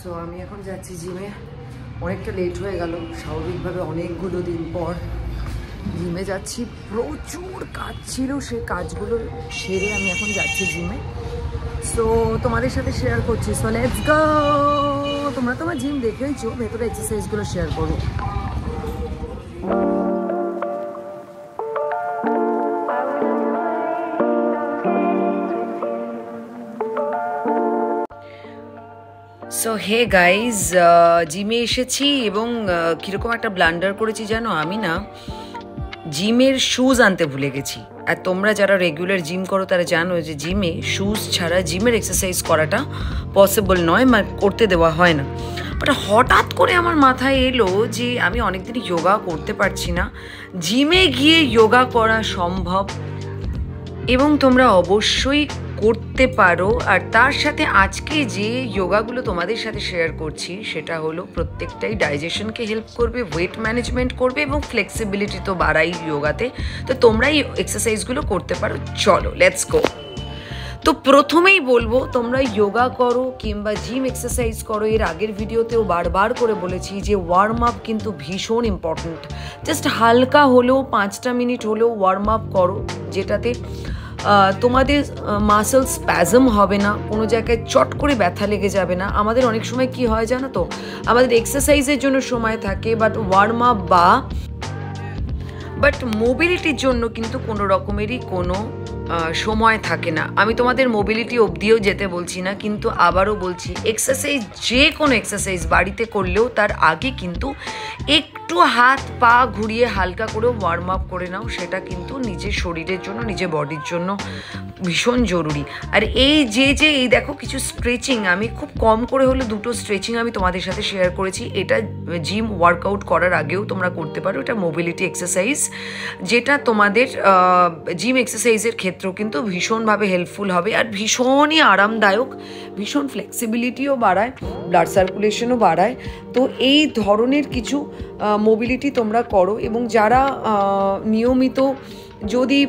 So আমি এখন যাচ্ছি জিমে। অনেকটা লেট হয়ে গেল, স্বাভাবিকভাবে অনেকগুলো দিন পর জিমে যাচ্ছি। প্রচুর কাজ ছিল, সেই কাজগুলো সেরে আমি এখন যাচ্ছি জিমে। সো তোমাদের সাথে শেয়ার করছি। So let's go. তোমরা তোমার জিম দেখেইছো, ভেতরে এক্সারসাইজগুলো শেয়ার করো। সো হে গাইজ, জিমে এসেছি এবং কীরকম একটা ব্লান্ডার করেছি জানো, আমি না জিমের শুজ আনতে ভুলে গেছি। আর তোমরা যারা রেগুলার জিম করো তারা জানো যে জিমে শুজ ছাড়া জিমের এক্সারসাইজ করাটা পসিবল নয়, মানে করতে দেওয়া হয় না। বাট হঠাৎ করে আমার মাথায় এলো যে আমি অনেকদিন যোগা করতে পারছি না, জিমে গিয়ে যোগা করা সম্ভব এবং তোমরা অবশ্যই করতে পারো। আর তার সাথে আজকে যে যোগাগুলো তোমাদের সাথে শেয়ার করছি সেটা হলো প্রত্যেকটাই ডাইজেশনকে হেল্প করবে, ওয়েট ম্যানেজমেন্ট করবে এবং ফ্লেক্সিবিলিটি তো বাড়াই যোগাতে। তো তোমরা এই এক্সারসাইজগুলো করতে পারো। চলো লেটস গো। তো প্রথমেই বলবো, তোমরা যোগা করো কিংবা জিম এক্সারসাইজ করো, এর আগের ভিডিওতেও বারবার করে বলেছি যে ওয়ার্ম আপ কিন্তু ভীষণ ইম্পর্ট্যান্ট। জাস্ট হালকা হলেও 5টা মিনিট হলেও ওয়ার্ম আপ করো, যেটাতে তোমাদের মাসেল স্প্যাজম হবে না, কোনো জায়গায় চট করে ব্যথা লেগে যাবে না। আমাদের অনেক সময় কি হয় জানো তো, আমাদের এক্সারসাইজের জন্য সময় থাকে বাট ওয়ার্ম আপ বাট মোবিলিটির জন্য কিন্তু কোনো রকমেরই কোনো সময় থাকে না। আমি তোমাদের মোবিলিটি অবধিও যেতে বলছি না, কিন্তু আবারও বলছি, এক্সারসাইজ যে কোনো এক্সারসাইজ বাড়িতে করলেও তার আগে কিন্তু একটু হাত পা ঘুরিয়ে হালকা করে ওয়ার্ম আপ করে নাও। সেটা কিন্তু নিজের শরীরের জন্য, নিজের বডির জন্য ভীষণ জরুরি। আর এই এই দেখো কিছু স্ট্রেচিং, আমি খুব কম করে হলে 2টো স্ট্রেচিং আমি তোমাদের সাথে শেয়ার করেছি। এটা জিম ওয়ার্কআউট করার আগেও তোমরা করতে পারো। এটা মোবিলিটি এক্সারসাইজ, যেটা তোমাদের জিম এক্সারসাইজের ক্ষেত্রেও কিন্তু ভীষণভাবে হেল্পফুল হবে আর ভীষণই আরামদায়ক, ভীষণ ফ্লেক্সিবিলিটিও বাড়ায়, ব্লাড সার্কুলেশনও বাড়ায়। তো এই ধরনের কিছু মোবিলিটি তোমরা করো। এবং যারা নিয়মিত যদি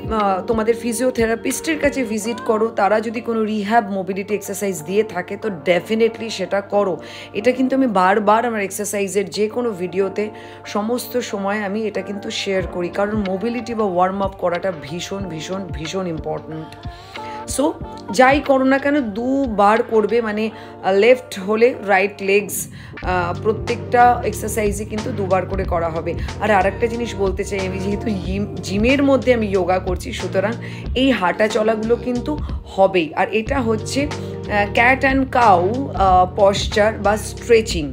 তোমাদের ফিজিওথেরাপিস্টের কাছে ভিজিট করো, তারা যদি কোনো রিহ্যাব মোবিলিটি এক্সারসাইজ দিয়ে থাকে তো ডেফিনেটলি সেটা করো। এটা কিন্তু আমি বারবার আমার এক্সারসাইজের যে কোনো ভিডিওতে সমস্ত সময় আমি এটা কিন্তু শেয়ার করি, কারণ মোবিলিটি বা ওয়ার্ম আপ করাটা ভীষণ ভীষণ ভীষণ ইম্পর্ট্যান্ট। সো যাই করো না কেন 2বার করবে, মানে লেফট হলে রাইট লেগস প্রত্যেকটা এক্সারসাইজে কিন্তু 2বার করে করা হবে। আর আরেকটা জিনিস বলতে চাই, আমি যেহেতু জিমের মধ্যে আমি যোগা করছি, সুতরাং এই হাঁটা চলাগুলো কিন্তু হবেই। আর এটা হচ্ছে ক্যাট অ্যান্ড কাউ পশ্চার বা stretching.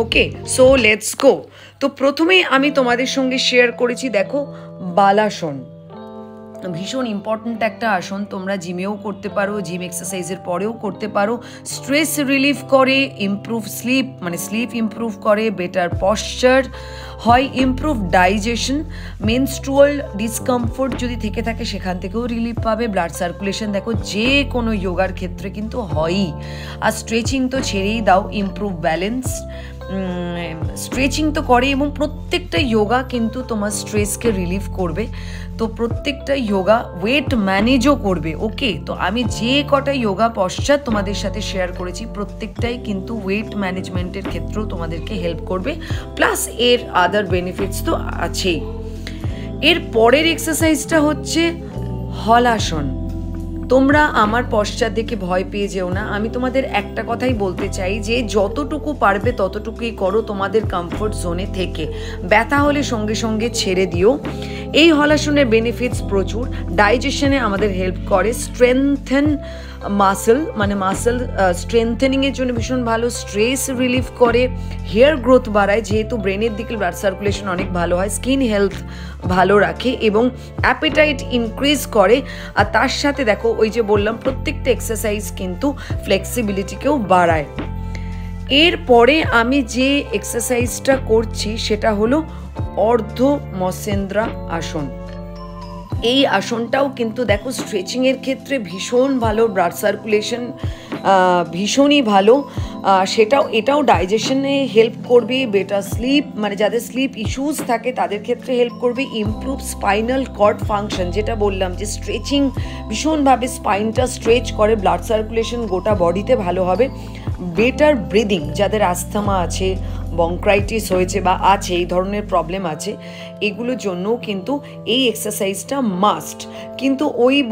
Okay, so let's go. তো প্রথমেই আমি তোমাদের সঙ্গে শেয়ার করেছি, দেখো বালাসন, ভীষণ ইম্পর্ট্যান্ট একটা আসন। তোমরা জিমেও করতে পারো, জিম এক্সারসাইজের পরেও করতে পারো। স্ট্রেস রিলিফ করে, ইমপ্রুভ স্লিপ, মানে স্লিপ ইমপ্রুভ করে, বেটার পশ্চার হয়, ইমপ্রুভ ডাইজেশন, মেনস্ট্রুয়াল ডিসকমফোর্ট যদি থেকে থাকে সেখান থেকেও রিলিফ পাবে, ব্লাড সার্কুলেশন দেখো যে কোনো যোগার ক্ষেত্রে কিন্তু হয়ই। আর স্ট্রেচিং তো ছেড়েই দাও, ইমপ্রুভ ব্যালেন্স, স্ট্রেচিং তো করে এবং প্রত্যেকটা যোগা কিন্তু তোমার স্ট্রেসকে রিলিফ করবে। তো প্রত্যেকটা যোগা ওয়েট ম্যানেজও করবে। ওকে, তো আমি যে কটা যোগা পশ্চাৎ তোমাদের সাথে শেয়ার করেছি প্রত্যেকটাই কিন্তু ওয়েট ম্যানেজমেন্টের ক্ষেত্রেও তোমাদেরকে হেল্প করবে, প্লাস এর আদার বেনিফিটস তো আছেই। এর পরের এক্সারসাইজটা হচ্ছে হলাসন। তোমরা আমার পশ্চাৎ দেখে ভয় পেয়ে যেও না, আমি তোমাদের একটা কথাই বলতে চাই যে যতটুকু পারবে ততটুকুই করো তোমাদের কমফোর্ট জোনে থেকে। ব্যথা হলে সঙ্গে সঙ্গে ছেড়ে দিও। এই হলাসনের বেনিফিটস প্রচুর, ডাইজেশনে আমাদের হেল্প করে, স্ট্রেংথেন মাসেল, মানে মাসেল স্ট্রেংথেনিংয়ের জন্য ভীষণ ভালো, স্ট্রেস রিলিফ করে, হেয়ার গ্রোথ বাড়ায়, যেহেতু ব্রেনের দিকে ব্লাড সার্কুলেশন অনেক ভালো হয়, স্কিন হেলথ ভালো রাখে এবং অ্যাপেটাইট ইনক্রিজ করে। আর তার সাথে দেখো ওই যে বললাম প্রত্যেকটা এক্সারসাইজ কিন্তু ফ্লেক্সিবিলিটিকেও বাড়ায়। এরপরে আমি যে এক্সারসাইজটা করছি সেটা হলো অর্ধ মসেন্দ্রা আসন। এই আসনটাও কিন্তু দেখো স্ট্রেচিংয়ের ক্ষেত্রে ভীষণ ভালো, ব্লাড সার্কুলেশন ভীষণই ভালো, এটাও ডাইজেশনে হেল্প করবে, বেটার স্লিপ, মানে যাদের স্লিপ ইস্যুস থাকে তাদের ক্ষেত্রে হেল্প করবে, ইমপ্রুভ স্পাইনাল কর্ড ফাংশন, যেটা বললাম যে স্ট্রেচিং ভীষণভাবে স্পাইনটা স্ট্রেচ করে, ব্লাড সার্কুলেশন গোটা বডিতে ভালো হবে, বেটার ব্রিদিং, যাদের অ্যাস্থমা আছে, বংক্রাইটিস হয়েছে বা আছে, এই ধরনের প্রবলেম আছে, এগুলোর জন্যও কিন্তু এই এক্সারসাইজটা মাস্ট। কিন্তু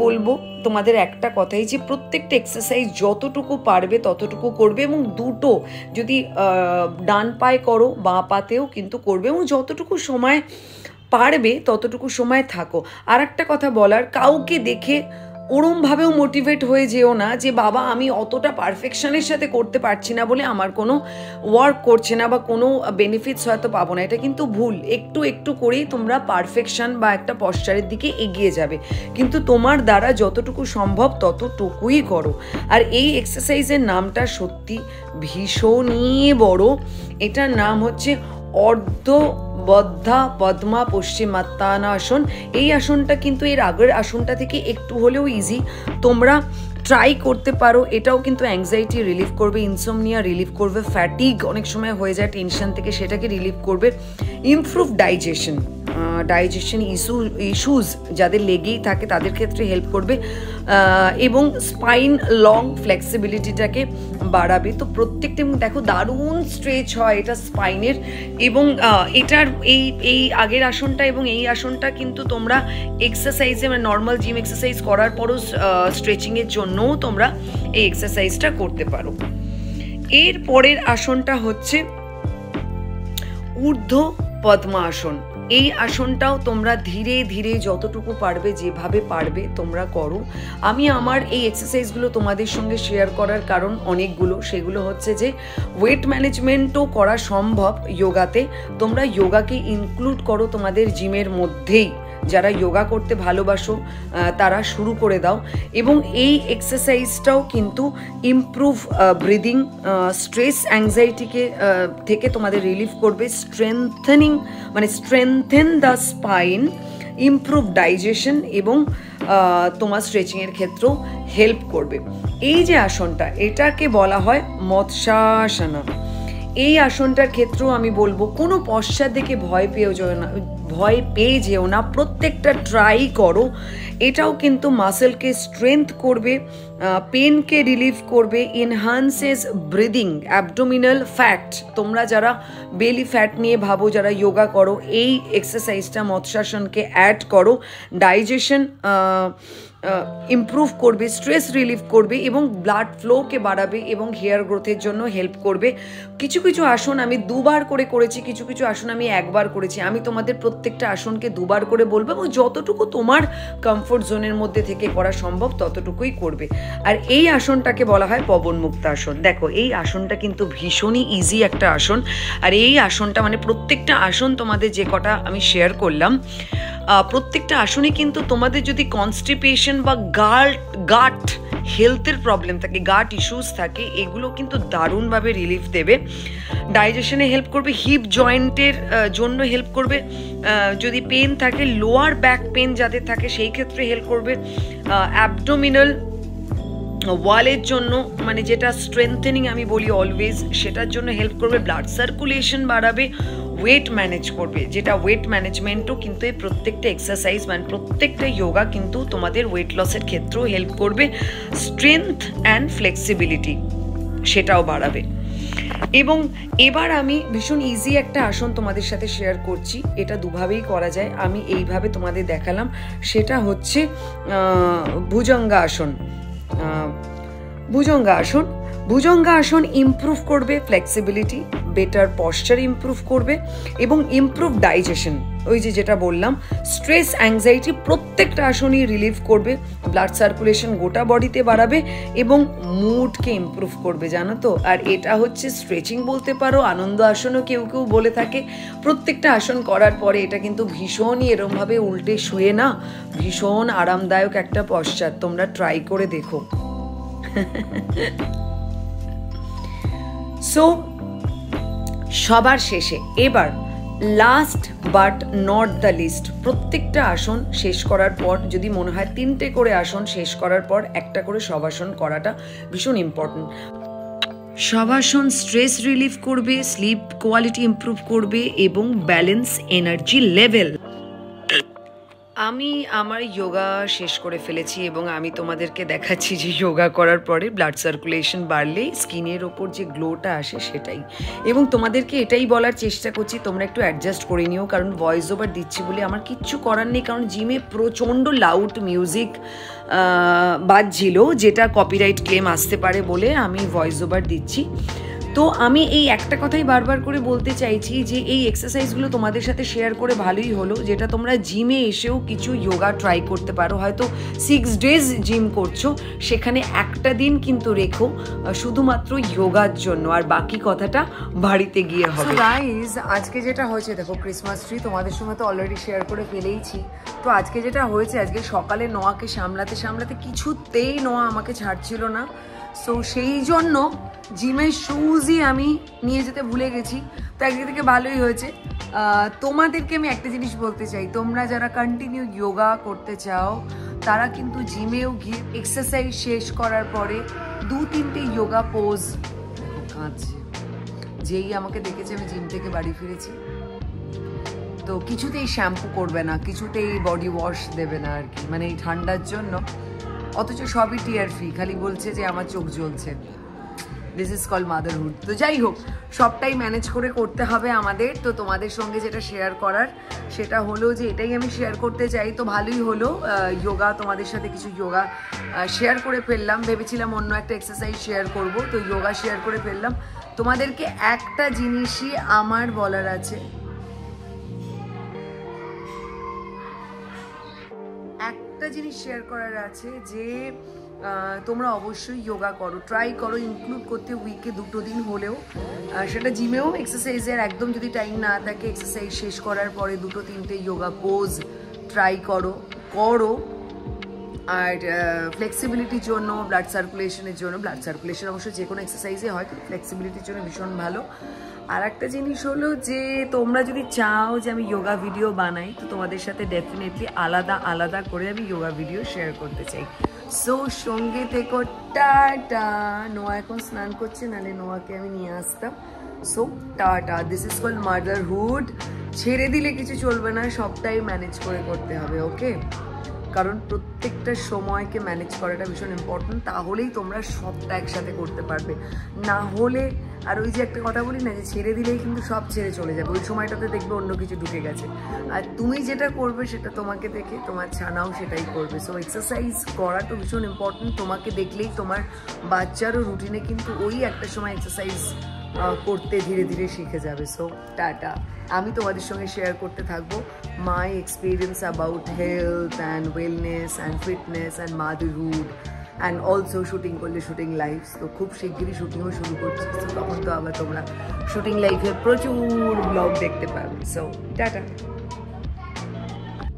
বলবো তোমাদের একটা কথাই, যে প্রত্যেকটা এক্সারসাইজ যতটুকু পারবে ততটুকু করবে, এবং দুটো যদি ডান পায়ে করো বাঁ পাতেও কিন্তু করবে, এবং যতটুকু সময় পারবে ততটুকু সময় থাকো। আর একটা কথা বলার, কাউকে দেখে ওরমভাবেও মোটিভেট হয়ে যেও না যে বাবা আমি অতটা পারফেকশনের সাথে করতে পারছি না বলে আমার কোনো ওয়ার্ক করছে না বা কোনো বেনিফিটস হয়তো পাবো না, এটা কিন্তু ভুল। একটু একটু করেই তোমরা পারফেকশন বা একটা পশ্চারের দিকে এগিয়ে যাবে, কিন্তু তোমার দ্বারা যতটুকু সম্ভব ততটুকুই করো। আর এই এক্সারসাইজের নামটা সত্যি ভীষণই বড়, এটার নাম হচ্ছে অর্ধবদ্ধা পদ্মা পশ্চিমাত্তানাসন। এই আসনটা কিন্তু এর আগের আসনটা থেকে একটু হলেও ইজি, তোমরা ট্রাই করতে পারো। এটাও কিন্তু অ্যাংজাইটি রিলিফ করবে, ইনসোমনিয়া রিলিফ করবে, ফ্যাটিগ অনেক সময় হয়ে যায় টেনশন থেকে, সেটাকে রিলিফ করবে, ইমপ্রুভ ডাইজেশন ইস্যুস যাদের লেগেই থাকে তাদের ক্ষেত্রে হেল্প করবে, এবং স্পাইন লং ফ্লেক্সিবিলিটিটাকে বাড়াবে। তো প্রত্যেকটা দেখো দারুণ স্ট্রেচ হয় এটা স্পাইনের, এবং এটার এই আগের আসনটা এবং এই আসনটা কিন্তু তোমরা এক্সারসাইজে, মানে নর্মাল জিম এক্সারসাইজ করার পরও স্ট্রেচিংয়ের জন্যও তোমরা এই এক্সারসাইজটা করতে পারো। এর পরের আসনটা হচ্ছে ঊর্ধ্ব পদ্মাসন। এই আসনটাও তোমরা ধীরে ধীরে যতটুকু পারবে, যেভাবে পারবে তোমরা করো। আমি আমার এই এক্সারসাইজগুলো তোমাদের সঙ্গে শেয়ার করার কারণ অনেকগুলো, সেগুলো হচ্ছে যে ওয়েট ম্যানেজমেন্টও করা সম্ভব যোগাতে, তোমরা যোগাকে ইনক্লুড করো তোমাদের জিমের মধ্যেই। যারা যোগা করতে ভালোবাসো তারা শুরু করে দাও, এবং এই এক্সারসাইজটাও কিন্তু ইমপ্রুভ ব্রিদিং, স্ট্রেস অ্যাংজাইটিকে থেকে তোমাদের রিলিফ করবে, strengthen the spine, improve digestion, এবং তোমার স্ট্রেচিংয়ের ক্ষেত্রেও হেল্প করবে। এই যে আসনটা, এটাকে বলা হয় মৎস্যাসনা। এই আসনটার ক্ষেত্রেও আমি বলবো কোনো পশ্চাৎ দেখে ভয় পেয়ে যেও না, প্রত্যেকটা ট্রাই করো। এটাও কিন্তু মাসেলকে স্ট্রেংথ করবে, পেনকে রিলিফ করবে, এনহান্সেস ব্রিদিং, অ্যাবডোমিনাল ফ্যাট। তোমরা যারা বেলি ফ্যাট নিয়ে ভাবো, যারা যোগা করো, এই এক্সারসাইজটা মৎস্যাসনকে অ্যাড করো, ডাইজেশন ইমপ্রুভ করবে, স্ট্রেস রিলিফ করবে, এবং ব্লাড ফ্লোকে বাড়াবে, এবং হেয়ার গ্রোথের জন্য হেল্প করবে। কিছু কিছু আসন আমি দুবার করে করেছি, কিছু কিছু আসন আমি একবার করেছি। আমি তোমাদের প্রত্যেকটা আসনকে দুবার করে বলবো, এবং যতটুকু তোমার কমফোর্ট জোনের মধ্যে থেকে করা সম্ভব ততটুকুই করবে। আর এই আসনটাকে বলা হয় পবনমুক্ত আসন। দেখো এই আসনটা কিন্তু ভীষণই ইজি একটা আসন, আর এই আসনটা মানে প্রত্যেকটা আসন তোমাদের যে কটা আমি শেয়ার করলাম, প্রত্যেকটা আসনে কিন্তু তোমাদের যদি কনস্টিপেশন বা গাট হেলথের প্রবলেম থাকে, গাট ইস্যুস থাকে, এগুলো কিন্তু দারুণভাবে রিলিফ দেবে, ডাইজেশনে হেল্প করবে, হিপ জয়েন্টের জন্য হেল্প করবে, যদি পেন থাকে, লোয়ার ব্যাক পেন যাদের থাকে সেই ক্ষেত্রে হেল্প করবে, অ্যাবডোমিনাল ওয়ালের জন্য, মানে যেটা স্ট্রেংথেনিং আমি বলি অলওয়েজ, সেটার জন্য হেল্প করবে, ব্লাড সার্কুলেশন বাড়াবে, ওয়েট ম্যানেজ করবে, যেটা ওয়েট ম্যানেজমেন্টও কিন্তু এই প্রত্যেকটা এক্সারসাইজ, মানে প্রত্যেকটা যোগা কিন্তু তোমাদের ওয়েট লসের ক্ষেত্রেও হেল্প করবে, স্ট্রেংথ অ্যান্ড ফ্লেক্সিবিলিটি সেটাও বাড়াবে। এবং এবার আমি ভীষণ ইজি একটা আসন তোমাদের সাথে শেয়ার করছি, এটা দুভাবেই করা যায়, আমি এইভাবে তোমাদের দেখালাম, সেটা হচ্ছে ভুজঙ্গাসন। ভুজঙ্গাসন ইমপ্রুভ করবে ফ্লেক্সিবিলিটি, বেটার পশ্চার ইমপ্রুভ করবে, এবং ইমপ্রুভ ডাইজেশন, ওই যেটা বললাম, স্ট্রেস অ্যাংজাইটি প্রত্যেকটা আসনই রিলিভ করবে, ব্লাড সার্কুলেশন গোটা বডিতে বাড়াবে, এবং মুডকে ইমপ্রুভ করবে, জানো তো। আর এটা হচ্ছে স্ট্রেচিং বলতে পারো, আনন্দ আসনও কেউ কেউ বলে থাকে। প্রত্যেকটা আসন করার পরে এটা কিন্তু ভীষণই এরমভাবে উল্টে শুয়ে না, ভীষণ আরামদায়ক একটা পশ্চাৎ, তোমরা ট্রাই করে দেখো। সো সবার শেষে এবার last but not the least, প্রত্যেকটা আসন শেষ করার পর যদি মনে হয় 3টে করে আসন শেষ করার পর একটা করে শবাসন করাটা ভীষণ ইম্পর্টেন্ট। শবাসন স্ট্রেস রিলিফ করবে, স্লিপ কোয়ালিটি ইমপ্রুভ করবে এবং ব্যালেন্স এনার্জি লেভেল। আমি আমার যোগা শেষ করে ফেলেছি এবং আমি তোমাদেরকে দেখাচ্ছি যে যোগা করার পরে ব্লাড সার্কুলেশন বাড়লে স্কিনের ওপর যে গ্লোটা আসে সেটাই। এবং তোমাদেরকে এটাই বলার চেষ্টা করছি, তোমরা একটু অ্যাডজাস্ট করে নিও, কারণ ভয়েস ওভার দিচ্ছি বলে আমার কিচ্ছু করার নেই, কারণ জিমে প্রচণ্ড লাউড মিউজিক বাজছিল, যেটা কপিরাইট ক্লেম আসতে পারে বলে আমি ভয়েস ওভার দিচ্ছি। তো আমি এই একটা কথাই বারবার করে বলতে চাইছি যে এই এক্সারসাইজগুলো তোমাদের সাথে শেয়ার করে ভালোই হলো, যেটা তোমরা জিমে এসেও কিছু যোগা ট্রাই করতে পারো। হয়তো 6 days জিম করছো, সেখানে একটা দিন কিন্তু রেখো শুধুমাত্র যোগার জন্য, আর বাকি কথাটা বাড়িতে গিয়ে হবে। গাইজ, আজকে যেটা হয়েছে দেখো, ক্রিসমাস ট্রি তোমাদের সঙ্গে তো অলরেডি শেয়ার করে ফেলেইছি। তো আজকে যেটা হয়েছে, আজকে সকালে নোয়াকে সামলাতে সামলাতে কিছুতেই নোয়া আমাকে ছাড়ছিল না। সো সেই জন্য জিমের শুজই আমি নিয়ে যেতে ভুলে গেছি। তো একদিক থেকে ভালোই হয়েছে। তোমাদেরকে আমি একটা জিনিস বলতে চাই, তোমরা যারা কন্টিনিউ যোগা করতে চাও তারা কিন্তু জিমেও গিয়ে এক্সারসাইজ শেষ করার পরে 2-3টে যোগা পোজ, কাঁদছে যেই আমাকে দেখেছে আমি জিম থেকে বাড়ি ফিরেছি, তো কিছুতেই শ্যাম্পু করবে না, কিছুতেই বডি ওয়াশ দেবে না আর কি, মানে এই ঠান্ডার জন্য। অথচ সবই টিয়ার ফ্রি, খালি বলছে যে আমার চোখ জ্বলছে। This is call motherhood. তো যাই হোক, সবটাই ম্যানেজ করে করতে হবে আমাদের। তো তোমাদের সঙ্গে যেটা শেয়ার করার সেটা হলো যে এটাই আমি শেয়ার করতে চাই। তো ভালোই হলো, যোগা তোমাদের সাথে কিছু যোগা শেয়ার করে ফেললাম। ভেবেছিলাম অন্য একটা এক্সারসাইজ শেয়ার করব, তো যোগা শেয়ার করে ফেললাম। তোমাদেরকে একটা জিনিসই আমার বলার আছে, একটা জিনিস শেয়ার করার আছে যে তোমরা অবশ্যই যোগা করো, ট্রাই করো ইনক্লুড করতে উইকে 2 দিন হলেও। সেটা জিমেও এক্সারসাইজের একদম যদি টাইম না থাকে, এক্সারসাইজ শেষ করার পরে 2-3টে যোগা পোজ ট্রাই করো। আর ফ্লেক্সিবিলিটির জন্য, ব্লাড সার্কুলেশনের জন্য, ব্লাড সার্কুলেশন অবশ্য যে কোনো এক্সারসাইজে হয়, কিন্তু ফ্লেক্সিবিলিটির জন্য ভীষণ ভালো। আর একটা জিনিস হলো যে তোমরা যদি চাও যে আমি যোগা ভিডিও বানাই, তো তোমাদের সাথে ডেফিনেটলি আলাদা আলাদা করে আমি যোগা ভিডিও শেয়ার করতে চাই। সো সঙ্গে থেকো, টাটা। নোয়া এখন স্নান করছে, নাহলে নোয়াকে আমি নিয়ে আসতাম। So tata. This is call motherhood. ছেড়ে দিলে কিছু চলবে না, সবটাই ম্যানেজ করে করতে হবে, ওকে? কারণ প্রত্যেকটা সময়কে ম্যানেজ করাটা ভীষণ ইম্পর্টেন্ট, তাহলেই তোমরা সবটা একসাথে করতে পারবে। না হলে, আর ওই যে একটা কথা বলি না, যে ছেড়ে দিলেই কিন্তু সব ছেড়ে চলে যাবে, ওই সময়টাতে দেখবে অন্য কিছু ঢুকে গেছে। আর তুমি যেটা করবে সেটা তোমাকে দেখে তোমার ছানাও সেটাই করবে। সো এক্সারসাইজ করা তো ভীষণ ইম্পর্টেন্ট। তোমাকে দেখলেই তোমার বাচ্চারও রুটিনে কিন্তু ওই একটা সময় এক্সারসাইজ করতে ধীরে ধীরে শিখে যাবে। So tata. আমি তোমাদের সঙ্গে শেয়ার করতে থাকবো মাই experience about health and wellness and fitness and motherhood and also shooting করলে শুটিং লাইফস। তো খুব শিগগিরই শুটিংও শুরু করছি, তো তখন তো আবার তোমরা শুটিং লাইফের প্রচুর ব্লগ দেখতে পাবে। So tata.